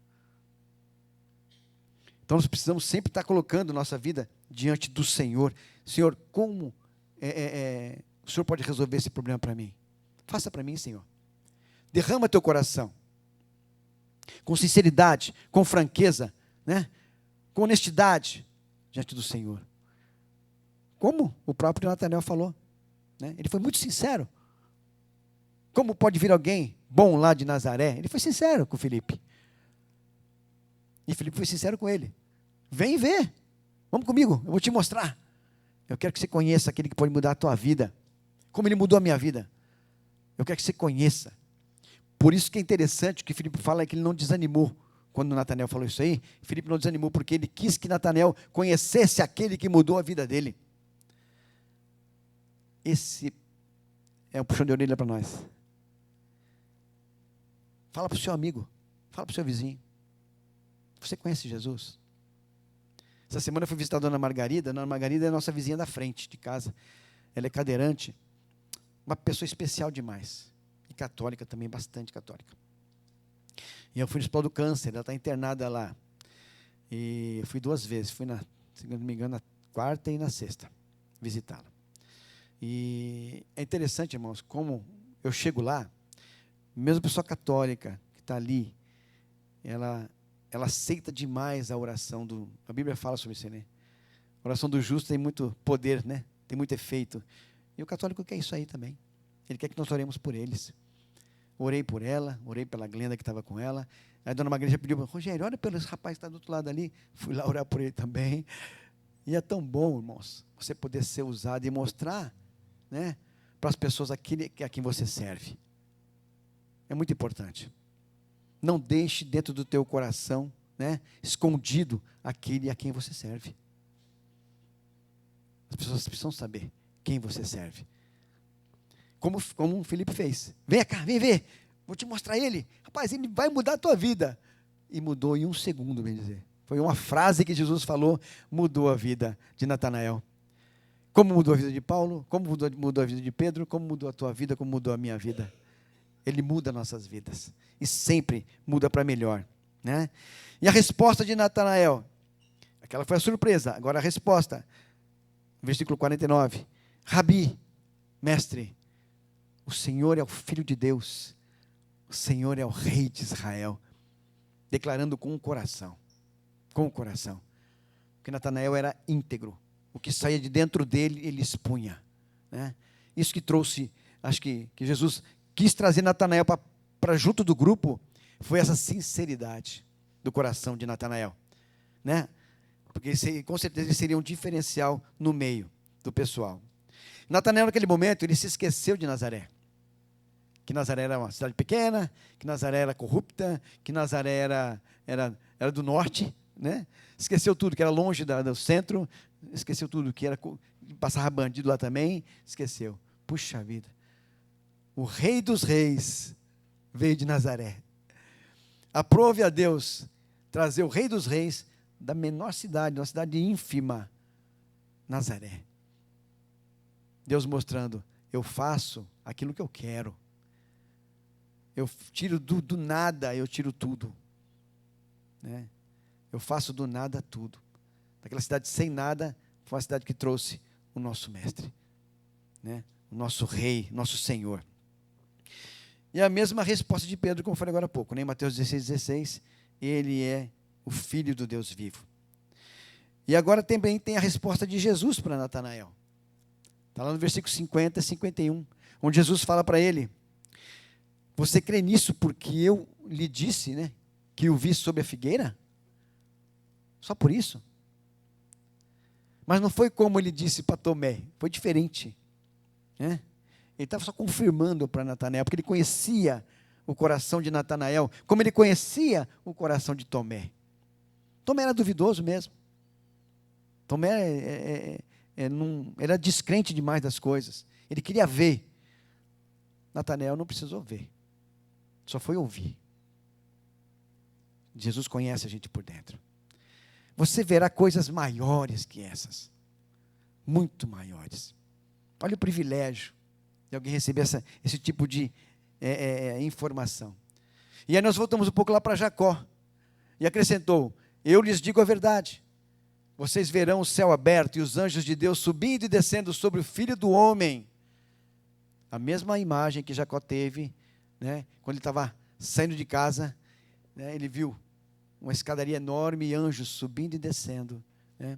Então nós precisamos sempre estar colocando nossa vida diante do Senhor. Senhor, como o Senhor pode resolver esse problema para mim? Faça para mim, Senhor. Derrama teu coração. Com sinceridade, com franqueza, né? Com honestidade, diante do Senhor. Como o próprio Natanael falou, né? Ele foi muito sincero. Como pode vir alguém bom lá de Nazaré? Ele foi sincero com Filipe. E Filipe foi sincero com ele. Vem ver. Vamos comigo, eu vou te mostrar. Eu quero que você conheça aquele que pode mudar a tua vida. Como ele mudou a minha vida. Eu quero que você conheça. Por isso que é interessante o que Filipe fala, é que ele não desanimou. Quando Natanael falou isso aí, Filipe não desanimou, porque ele quis que Natanael conhecesse aquele que mudou a vida dele. Esse é um puxão de orelha para nós. Fala para o seu amigo, fala para o seu vizinho. Você conhece Jesus? Essa semana eu fui visitar a Dona Margarida. A Dona Margarida é a nossa vizinha da frente de casa. Ela é cadeirante, uma pessoa especial demais. E católica também, bastante católica. E eu fui no Hospital do Câncer, ela está internada lá. E eu fui 2 vezes, fui, se não me engano, na quarta e na sexta, visitá-la. E é interessante, irmãos, como eu chego lá, mesmo a pessoa católica que está ali, ela aceita demais a oração a Bíblia fala sobre isso, né? A oração do justo tem muito poder, né? Tem muito efeito. E o católico quer isso aí também. Ele quer que nós oremos por eles. Orei por ela, orei pela Glenda que estava com ela. Aí a Dona Margarida já pediu, Rogério, olha pelo rapaz que está do outro lado ali. Fui lá orar por ele também. E é tão bom, irmãos, você poder ser usado e mostrar, né, para as pessoas a quem você serve. É muito importante. Não deixe dentro do teu coração, né, escondido aquele a quem você serve. As pessoas precisam saber quem você serve. Como o Filipe fez. Vem cá, vem ver. Vou te mostrar ele. Rapaz, ele vai mudar a tua vida. E mudou em 1 segundo, bem dizer. Foi uma frase que Jesus falou, mudou a vida de Natanael. Como mudou a vida de Paulo, como mudou a vida de Pedro, como mudou a tua vida, como mudou a minha vida. Ele muda nossas vidas. E sempre muda para melhor, né? E a resposta de Natanael, aquela foi a surpresa. Agora a resposta, versículo 49. Rabi, mestre, o Senhor é o Filho de Deus. O Senhor é o Rei de Israel. Declarando com o coração. Com o coração. Porque Natanael era íntegro. O que saía de dentro dele, ele expunha, né? Isso que trouxe, acho que Jesus quis trazer Natanael para junto do grupo, foi essa sinceridade do coração de Natanael, né? Porque com certeza ele seria um diferencial no meio do pessoal. Natanael, naquele momento, ele se esqueceu de Nazaré. Que Nazaré era uma cidade pequena, que Nazaré era corrupta, que Nazaré era do norte, né? Esqueceu tudo, que era longe do centro, esqueceu tudo, que passava bandido lá também, esqueceu. Puxa vida, o Rei dos Reis veio de Nazaré. Aprove a Deus trazer o Rei dos Reis da menor cidade, uma cidade ínfima, Nazaré. Deus mostrando, eu faço aquilo que eu quero. Eu tiro do nada, eu tiro tudo, né? Eu faço do nada tudo. Daquela cidade sem nada, foi uma cidade que trouxe o nosso mestre, né? O nosso rei, nosso Senhor. E a mesma resposta de Pedro, como eu falei agora há pouco, né? Em Mateus 16, ele é o Filho do Deus vivo. E agora também tem a resposta de Jesus para Natanael. Está lá no versículo 50 e 51, onde Jesus fala para ele, você crê nisso porque eu lhe disse, né, que o vi sob a figueira? Só por isso? Mas não foi como ele disse para Tomé, foi diferente, né? Ele estava só confirmando para Natanael, porque ele conhecia o coração de Natanael, como ele conhecia o coração de Tomé. Tomé era duvidoso mesmo. Tomé era descrente demais das coisas. Ele queria ver. Natanael não precisou ver, só foi ouvir. Jesus conhece a gente por dentro. Você verá coisas maiores que essas, muito maiores. Olha o privilégio de alguém receber esse tipo de informação. E aí nós voltamos um pouco lá para Jacó. E acrescentou: eu lhes digo a verdade. Vocês verão o céu aberto e os anjos de Deus subindo e descendo sobre o Filho do Homem. A mesma imagem que Jacó teve, né, quando ele estava saindo de casa, né, ele viu uma escadaria enorme e anjos subindo e descendo. Né,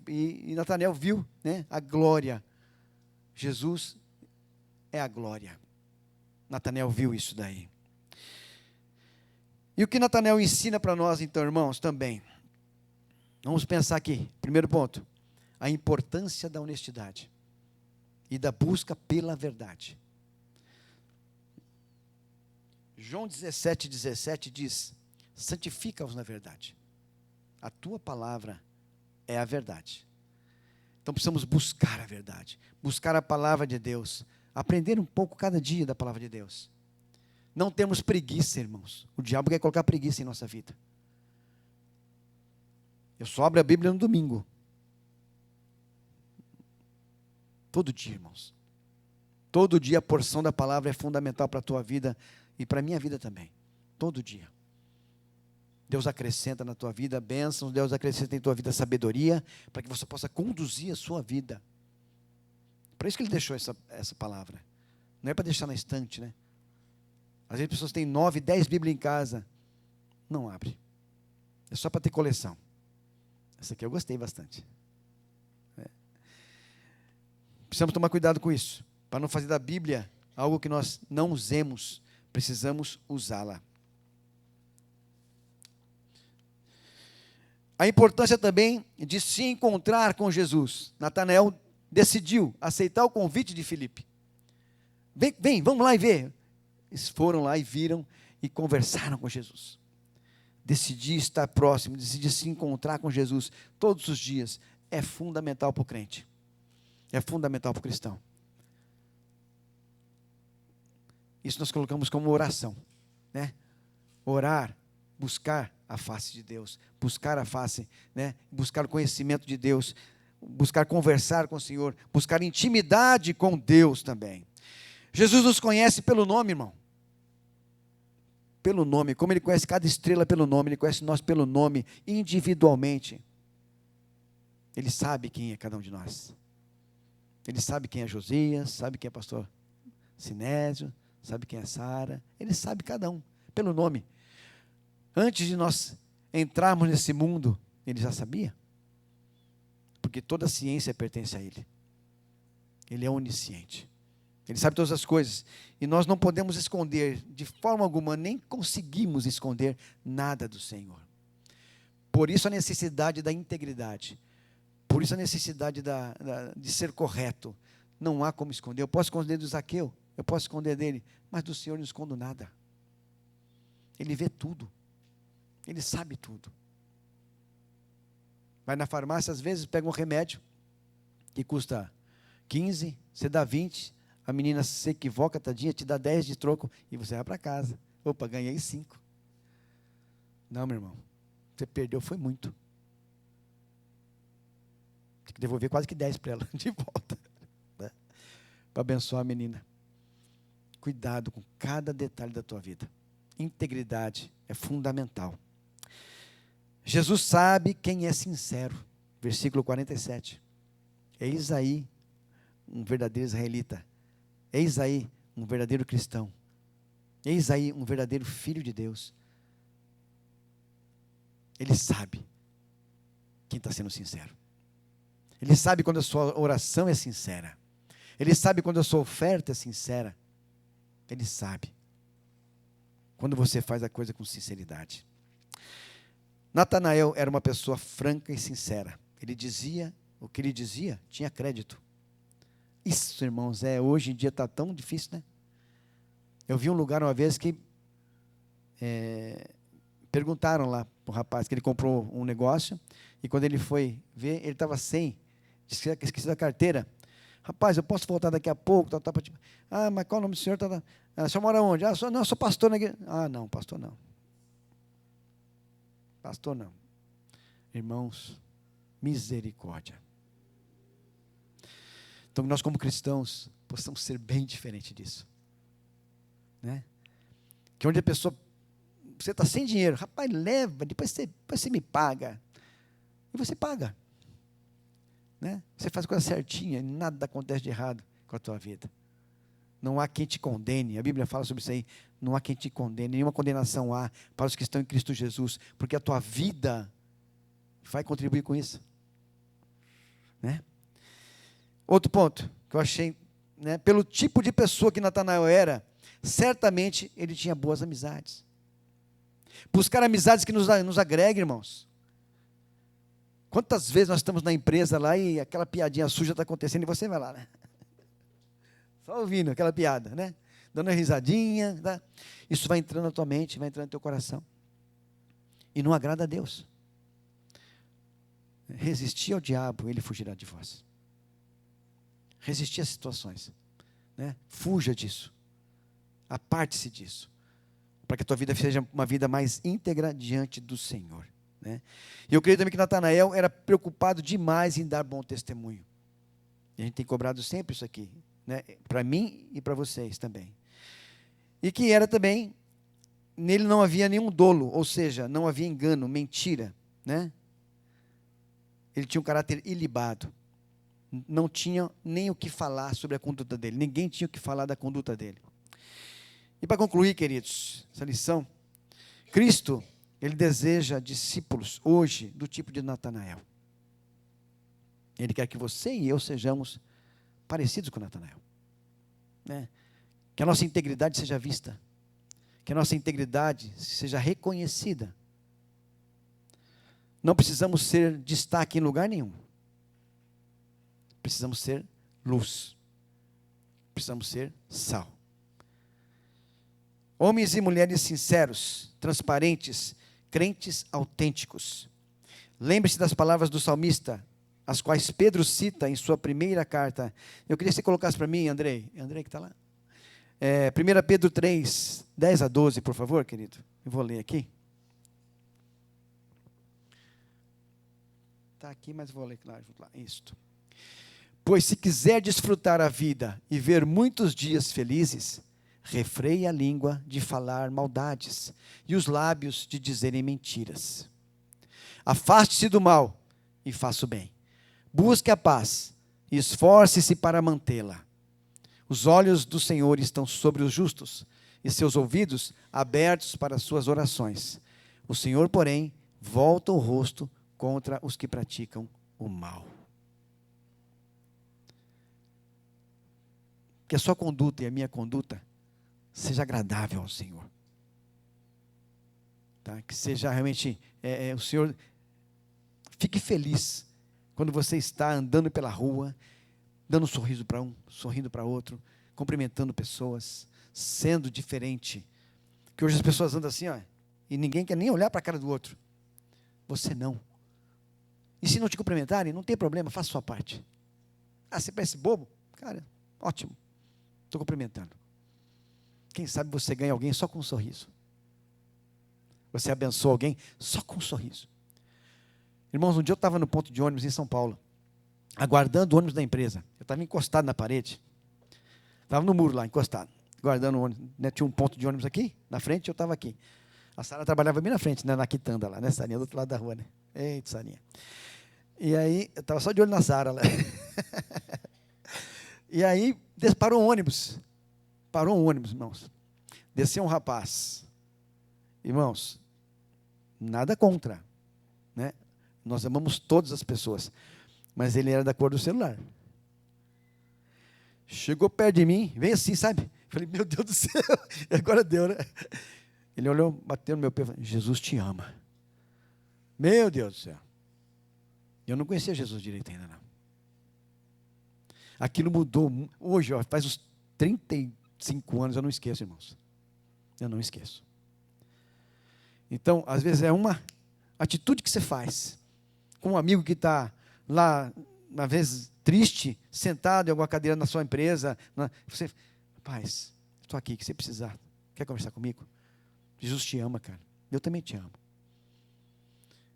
e Natanael viu, né, a glória. Jesus é a glória. Natanael viu isso daí. E o que Natanael ensina para nós, então, irmãos, também? Vamos pensar aqui, primeiro ponto, a importância da honestidade e da busca pela verdade. João 17:17 diz: santifica-os na verdade. A tua palavra é a verdade. Então precisamos buscar a verdade, buscar a palavra de Deus, aprender um pouco cada dia da palavra de Deus. Não temos preguiça, irmãos. O diabo quer colocar preguiça em nossa vida. Eu só abro a Bíblia no domingo. Todo dia, irmãos. Todo dia a porção da palavra é fundamental para a tua vida e para a minha vida também. Todo dia. Deus acrescenta na tua vida bênçãos, Deus acrescenta em tua vida sabedoria, para que você possa conduzir a sua vida. Por isso que Ele deixou essa palavra. Não é para deixar na estante, né? Às vezes as pessoas têm 9, 10 Bíblias em casa. Não abre. É só para ter coleção. Essa aqui eu gostei bastante. Precisamos tomar cuidado com isso, para não fazer da Bíblia algo que nós não usemos. Precisamos usá-la. A importância também de se encontrar com Jesus. Natanael decidiu aceitar o convite de Filipe. Vem, vamos lá e ver. Eles foram lá e viram e conversaram com Jesus. Decidir estar próximo, decidir se encontrar com Jesus todos os dias é fundamental para o crente. É fundamental para o cristão. Isso nós colocamos como oração, né? Orar, buscar a face de Deus, buscar a face, né? Buscar o conhecimento de Deus, buscar conversar com o Senhor, buscar intimidade com Deus também. Jesus nos conhece pelo nome, irmão. Pelo nome, como Ele conhece cada estrela pelo nome, Ele conhece nós pelo nome, individualmente. Ele sabe quem é cada um de nós. Ele sabe quem é Josias, sabe quem é pastor Sinésio, sabe quem é Sara. Ele sabe cada um, pelo nome. Antes de nós entrarmos nesse mundo, Ele já sabia. Porque toda a ciência pertence a Ele. Ele é onisciente. Ele sabe todas as coisas. E nós não podemos esconder, de forma alguma, nem conseguimos esconder nada do Senhor. Por isso a necessidade da integridade. Por isso a necessidade de ser correto. Não há como esconder. Eu posso esconder do Zaqueu, eu posso esconder dele, mas do Senhor não escondo nada. Ele vê tudo. Ele sabe tudo. Vai na farmácia, às vezes, pega um remédio que custa 15, você dá 20, a menina se equivoca, tadinha, te dá 10 de troco e você vai para casa. Opa, ganhei 5. Não, meu irmão, você perdeu, foi muito. Tem que devolver quase que 10 para ela de volta, né? Para abençoar a menina. Cuidado com cada detalhe da tua vida. Integridade é fundamental. Jesus sabe quem é sincero. Versículo 47. Eis aí um verdadeiro israelita. Eis aí um verdadeiro cristão. Eis aí um verdadeiro filho de Deus. Ele sabe quem está sendo sincero. Ele sabe quando a sua oração é sincera. Ele sabe quando a sua oferta é sincera. Ele sabe quando você faz a coisa com sinceridade. Natanael era uma pessoa franca e sincera. Ele dizia, o que ele dizia tinha crédito. Isso, irmãos, hoje em dia está tão difícil, né? Eu vi um lugar uma vez que perguntaram lá para o rapaz que ele comprou um negócio e quando ele foi ver, ele estava sem, esqueci a carteira. Rapaz, eu posso voltar daqui a pouco? Mas qual o nome do senhor? O senhor mora onde? Não, eu sou pastor na igreja. Não, pastor não. Pastor não. Irmãos, misericórdia. Então, nós como cristãos, possamos ser bem diferente disso. né? Que onde a pessoa, você está sem dinheiro, rapaz, leva, depois você me paga. E você paga, né? Você faz a coisa certinha, e nada acontece de errado com a tua vida. Não há quem te condene, a Bíblia fala sobre isso aí, não há quem te condene, nenhuma condenação há para os que estão em Cristo Jesus, porque a tua vida vai contribuir com isso, né? Outro ponto que eu achei, né, pelo tipo de pessoa que Natanael era, certamente ele tinha boas amizades. Buscar amizades que nos agreguem, irmãos. Quantas vezes nós estamos na empresa lá e aquela piadinha suja está acontecendo e você vai lá, né? Só ouvindo aquela piada, né? Dando uma risadinha, tá? Isso vai entrando na tua mente, vai entrando no teu coração. E não agrada a Deus. Resistir ao diabo, ele fugirá de vós. Resistir às situações, né? Fuja disso. Aparte-se disso. Para que a tua vida seja uma vida mais íntegra diante do Senhor, né? E eu creio também que Natanael era preocupado demais em dar bom testemunho. E a gente tem cobrado sempre isso aqui, né? Para mim e para vocês também. E que era também, nele não havia nenhum dolo, ou seja, não havia engano, mentira, né? Ele tinha um caráter ilibado. Não tinha nem o que falar sobre a conduta dele. Ninguém tinha o que falar da conduta dele. E para concluir, queridos, essa lição, Cristo, ele deseja discípulos hoje do tipo de Natanael. Ele quer que você e eu sejamos parecidos com Natanael, né? Que a nossa integridade seja vista, que a nossa integridade seja reconhecida. Não precisamos ser destaque em lugar nenhum. Precisamos ser luz. Precisamos ser sal. Homens e mulheres sinceros, transparentes, crentes autênticos. Lembre-se das palavras do salmista, as quais Pedro cita em sua primeira carta. Eu queria que você colocasse para mim, Andrei. Andrei que está lá? 1 Pedro 3, 10 a 12, por favor, querido. Eu vou ler aqui. Está aqui, mas vou ler lá. Isto. Pois se quiser desfrutar a vida e ver muitos dias felizes, refreie a língua de falar maldades e os lábios de dizerem mentiras. Afaste-se do mal e faça o bem. Busque a paz e esforce-se para mantê-la. Os olhos do Senhor estão sobre os justos e seus ouvidos abertos para as suas orações. O Senhor, porém, volta o rosto contra os que praticam o mal. Que a sua conduta e a minha conduta seja agradável ao Senhor. Tá? Que seja realmente, o Senhor fique feliz quando você está andando pela rua, dando um sorriso para um, sorrindo para outro, cumprimentando pessoas, sendo diferente. Que hoje as pessoas andam assim, ó, e ninguém quer nem olhar para a cara do outro. Você não. E se não te cumprimentarem, não tem problema, faça a sua parte. Você parece bobo? Cara, ótimo. Estou cumprimentando. Quem sabe você ganha alguém só com um sorriso. Você abençoa alguém só com um sorriso. Irmãos, um dia eu estava no ponto de ônibus em São Paulo, aguardando o ônibus da empresa. Eu estava encostado na parede. Estava no muro lá, encostado, aguardando o ônibus. Né? Tinha um ponto de ônibus aqui, na frente, eu estava aqui. A Sara trabalhava bem na frente, né, na quitanda lá, né, Sarinha, do outro lado da rua, né? Eita, Sarinha. E aí, eu estava só de olho na Sara lá. E aí, parou um ônibus. Parou um ônibus, irmãos. Desceu um rapaz. Irmãos, nada contra, né? Nós amamos todas as pessoas. Mas ele era da cor do celular. Chegou perto de mim, veio assim, sabe? Falei, meu Deus do céu, agora deu, né? Ele olhou, bateu no meu pé e falou, Jesus te ama. Meu Deus do céu. Eu não conhecia Jesus direito ainda, não. Aquilo mudou. Hoje, ó, faz uns 35 anos, eu não esqueço, irmãos. Eu não esqueço. Então, às vezes é uma atitude que você faz com um amigo que está lá, às vezes triste, sentado em alguma cadeira na sua empresa. Você, rapaz, estou aqui, o que você precisar? Quer conversar comigo? Jesus te ama, cara. Eu também te amo.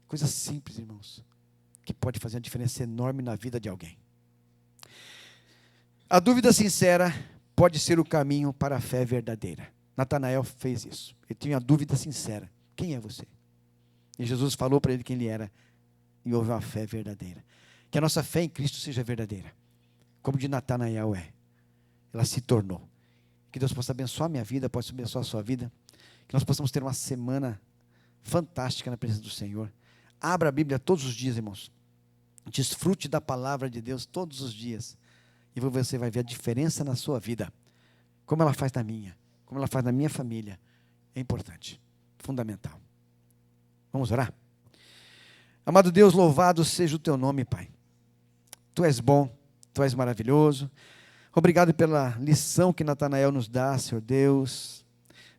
Coisa simples, irmãos, que pode fazer uma diferença enorme na vida de alguém. A dúvida sincera pode ser o caminho para a fé verdadeira. Natanael fez isso. Ele tinha uma dúvida sincera: quem é você? E Jesus falou para ele quem ele era, e houve uma fé verdadeira. Que a nossa fé em Cristo seja verdadeira, como de Natanael é. Ela se tornou. Que Deus possa abençoar a minha vida, possa abençoar a sua vida. Que nós possamos ter uma semana fantástica na presença do Senhor. Abra a Bíblia todos os dias, irmãos. Desfrute da palavra de Deus todos os dias. E você vai ver a diferença na sua vida. Como ela faz na minha, como ela faz na minha família. É importante, fundamental. Vamos orar? Amado Deus, louvado seja o teu nome, Pai. Tu és bom, tu és maravilhoso. Obrigado pela lição que Natanael nos dá, Senhor Deus,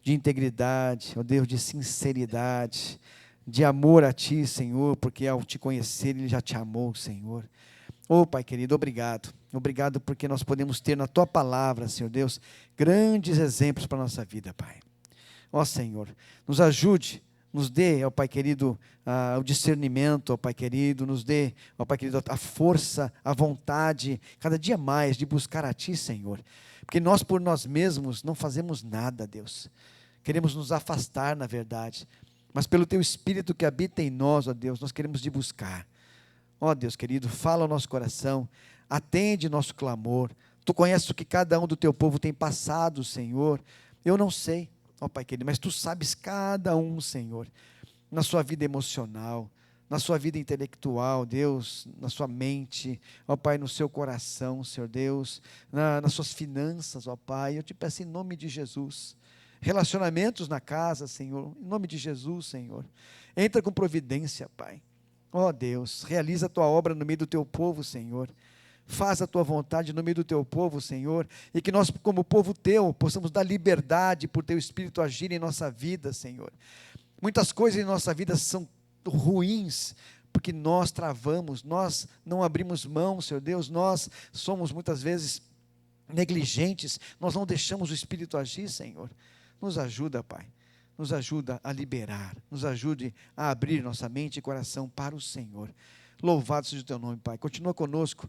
de integridade, ó Deus, de sinceridade, de amor a Ti, Senhor, porque ao Te conhecer, Ele já Te amou, Senhor. Pai querido, obrigado. Obrigado porque nós podemos ter na Tua palavra, Senhor Deus, grandes exemplos para a nossa vida, Pai. Senhor, nos ajude, nos dê, Pai querido, o discernimento, Pai querido, nos dê, Pai querido, a força, a vontade, cada dia mais de buscar a Ti, Senhor. Porque nós por nós mesmos não fazemos nada, Deus. Queremos nos afastar, na verdade. Mas pelo Teu Espírito que habita em nós, Deus, nós queremos te buscar. Deus querido, fala ao nosso coração, atende nosso clamor. Tu conheces o que cada um do Teu povo tem passado, Senhor. Eu não sei, Pai querido, mas Tu sabes cada um, Senhor, na sua vida emocional, na sua vida intelectual, Deus, na sua mente, Pai, no seu coração, Senhor Deus, nas suas finanças, Pai, eu te peço em nome de Jesus, relacionamentos na casa, Senhor, em nome de Jesus, Senhor, entra com providência, Pai, Deus, realiza a Tua obra no meio do Teu povo, Senhor, faz a Tua vontade no meio do Teu povo, Senhor, e que nós, como povo Teu, possamos dar liberdade por Teu Espírito agir em nossa vida, Senhor. Muitas coisas em nossa vida são ruins, porque nós travamos, nós não abrimos mão, Senhor Deus, nós somos muitas vezes negligentes, nós não deixamos o Espírito agir, Senhor. Nos ajuda, Pai, nos ajuda a liberar, nos ajude a abrir nossa mente e coração para o Senhor. Louvado seja o Teu nome, Pai. Continua conosco,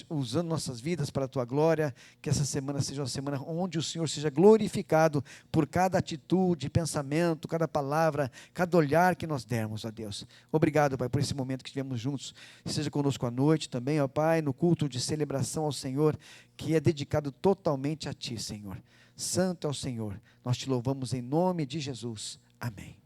usando nossas vidas para a Tua glória, que essa semana seja uma semana onde o Senhor seja glorificado por cada atitude, pensamento, cada palavra, cada olhar que nós dermos, Deus. Obrigado, Pai, por esse momento que estivemos juntos. Seja conosco à noite também, Pai, no culto de celebração ao Senhor, que é dedicado totalmente a Ti, Senhor. Santo é o Senhor. Nós Te louvamos em nome de Jesus. Amém.